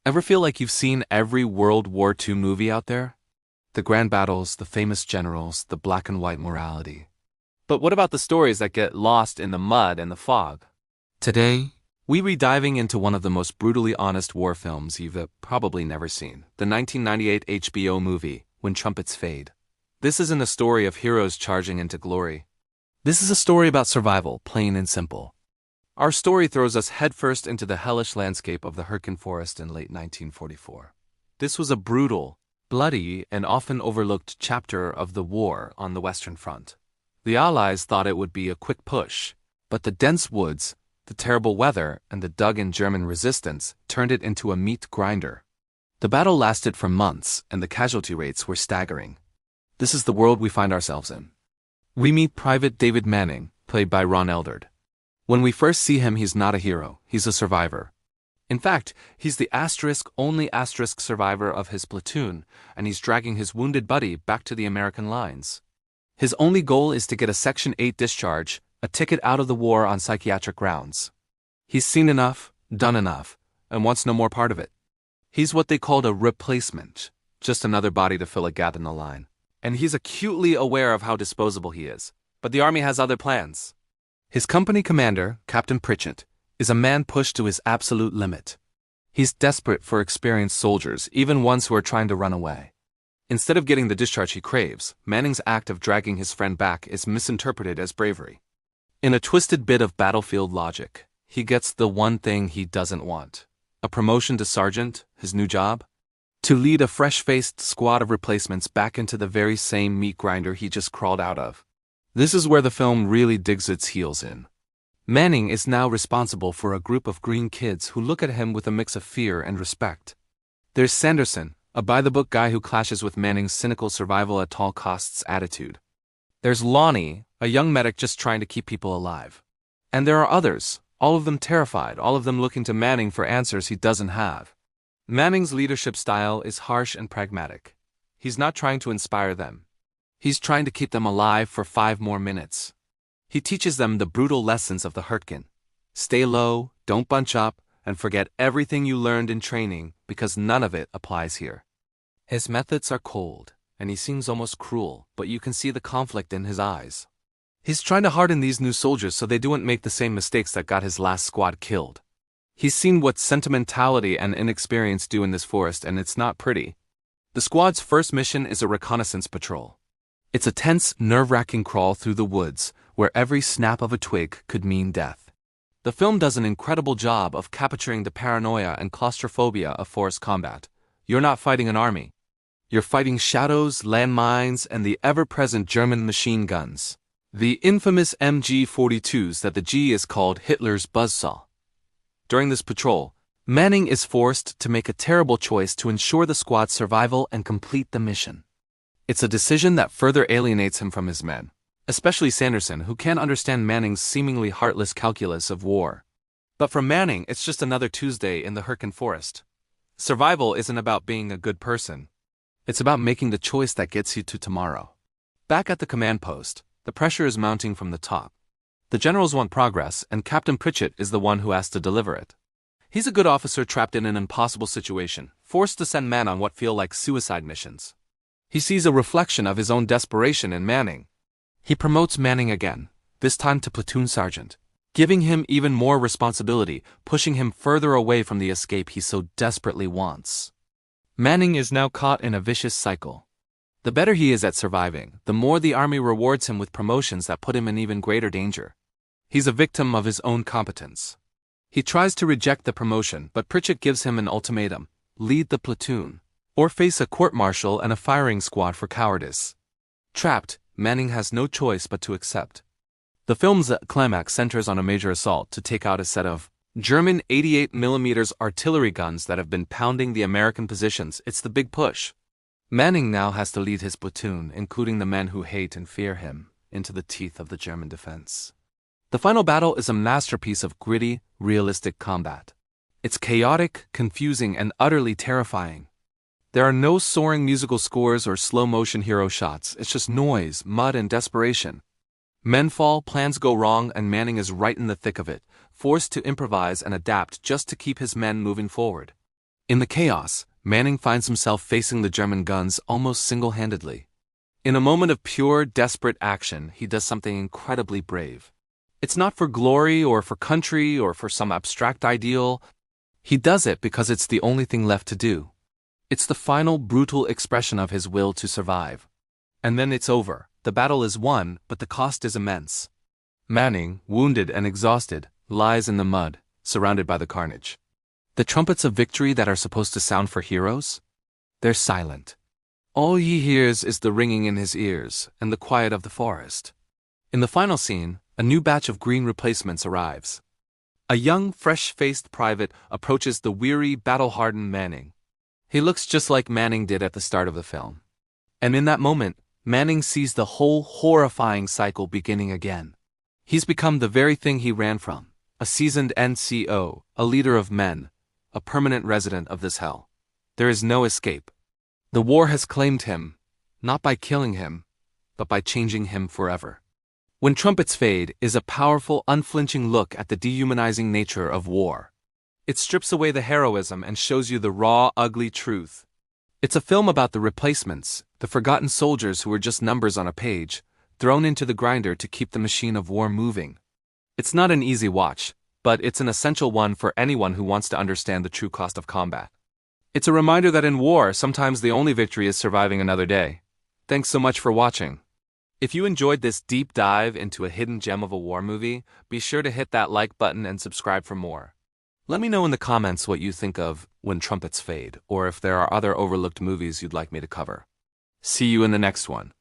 Ever feel like you've seen every World War II movie out there? The grand battles, the famous generals, the black and white morality. But what about the stories that get lost in the mud and the fog? Today, we'll be diving into one of the most brutally honest war films you've probably never seen, the 1998 HBO movie, When Trumpets Fade. This isn't a story of heroes charging into glory. This is a story about survival, plain and simple. Our story throws us headfirst into the hellish landscape of the Hürtgen Forest in late 1944. This was a brutal, bloody, and often overlooked chapter of the war on the Western Front. The Allies thought it would be a quick push, but the dense woods, the terrible weather, and the dug-in German resistance turned it into a meat grinder. The battle lasted for months, and the casualty rates were staggering. This is the world we find ourselves in. We meet Private David Manning, played by Eldard. When we first see him, he's not a hero, he's a survivor. In fact, he's the only survivor of his platoon, and he's dragging his wounded buddy back to the American lines. His only goal is to get a Section 8 discharge, a ticket out of the war on psychiatric grounds. He's seen enough, done enough, and wants no more part of it. He's what they called a replacement, just another body to fill a gap in the line. And he's acutely aware of how disposable he is, but the army has other plans. His company commander, Captain Pritchett, is a man pushed to his absolute limit. He's desperate for experienced soldiers, even ones who are trying to run away. Instead of getting the discharge he craves, Manning's act of dragging his friend back is misinterpreted as bravery. In a twisted bit of battlefield logic, he gets the one thing he doesn't want: a promotion to sergeant, his new job, to lead a fresh-faced squad of replacements back into the very same meat grinder he just crawled out of. This is where the film really digs its heels in. Manning is now responsible for a group of green kids who look at him with a mix of fear and respect. There's Sanderson, a by-the-book guy who clashes with Manning's cynical survival-at-all-costs attitude. There's Lonnie, a young medic just trying to keep people alive. And there are others, all of them terrified, all of them looking to Manning for answers he doesn't have. Manning's leadership style is harsh and pragmatic. He's not trying to inspire them. He's trying to keep them alive for 5 more minutes. He teaches them the brutal lessons of the Hürtgen. Stay low, don't bunch up, and forget everything you learned in training, because none of it applies here. His methods are cold, and he seems almost cruel, but you can see the conflict in his eyes. He's trying to harden these new soldiers so they don't make the same mistakes that got his last squad killed. He's seen what sentimentality and inexperience do in this forest, and it's not pretty. The squad's first mission is a reconnaissance patrol. It's a tense, nerve-wracking crawl through the woods, where every snap of a twig could mean death. The film does an incredible job of capturing the paranoia and claustrophobia of forest combat. You're not fighting an army. You're fighting shadows, landmines, and the ever-present German machine guns. The infamous MG-42s that the G is called Hitler's buzzsaw. During this patrol, Manning is forced to make a terrible choice to ensure the squad's survival and complete the mission. It's a decision that further alienates him from his men, especially Sanderson, who can't understand Manning's seemingly heartless calculus of war. But for Manning, it's just another Tuesday in the Hürtgen Forest. Survival isn't about being a good person. It's about making the choice that gets you to tomorrow. Back at the command post, the pressure is mounting from the top. The generals want progress, and Captain Pritchett is the one who has to deliver it. He's a good officer trapped in an impossible situation, forced to send men on what feel like suicide missions. He sees a reflection of his own desperation in Manning. He promotes Manning again, this time to platoon sergeant, giving him even more responsibility, pushing him further away from the escape he so desperately wants. Manning is now caught in a vicious cycle. The better he is at surviving, the more the army rewards him with promotions that put him in even greater danger. He's a victim of his own competence. He tries to reject the promotion, but Pritchett gives him an ultimatum: lead the platoon, or face a court-martial and a firing squad for cowardice. Trapped, Manning has no choice but to accept. The film's climax centers on a major assault to take out a set of German 88mm artillery guns that have been pounding the American positions. It's the big push. Manning now has to lead his platoon, including the men who hate and fear him, into the teeth of the German defense. The final battle is a masterpiece of gritty, realistic combat. It's chaotic, confusing, and utterly terrifying. There are no soaring musical scores or slow-motion hero shots. It's just noise, mud, and desperation. Men fall, plans go wrong, and Manning is right in the thick of it, forced to improvise and adapt just to keep his men moving forward. In the chaos, Manning finds himself facing the German guns almost single-handedly. In a moment of pure, desperate action, he does something incredibly brave. It's not for glory or for country or for some abstract ideal. He does it because it's the only thing left to do. It's the final, brutal expression of his will to survive. And then it's over. The battle is won, but the cost is immense. Manning, wounded and exhausted, lies in the mud, surrounded by the carnage. The trumpets of victory that are supposed to sound for heroes? They're silent. All he hears is the ringing in his ears and the quiet of the forest. In the final scene, a new batch of green replacements arrives. A young, fresh-faced private approaches the weary, battle-hardened Manning. He looks just like Manning did at the start of the film. And in that moment, Manning sees the whole horrifying cycle beginning again. He's become the very thing he ran from, a seasoned NCO, a leader of men, a permanent resident of this hell. There is no escape. The war has claimed him, not by killing him, but by changing him forever. When Trumpets Fade is a powerful, unflinching look at the dehumanizing nature of war. It strips away the heroism and shows you the raw, ugly truth. It's a film about the replacements, the forgotten soldiers who were just numbers on a page, thrown into the grinder to keep the machine of war moving. It's not an easy watch, but it's an essential one for anyone who wants to understand the true cost of combat. It's a reminder that in war, sometimes the only victory is surviving another day. Thanks so much for watching. If you enjoyed this deep dive into a hidden gem of a war movie, be sure to hit that like button and subscribe for more. Let me know in the comments what you think of When Trumpets Fade, or if there are other overlooked movies you'd like me to cover. See you in the next one.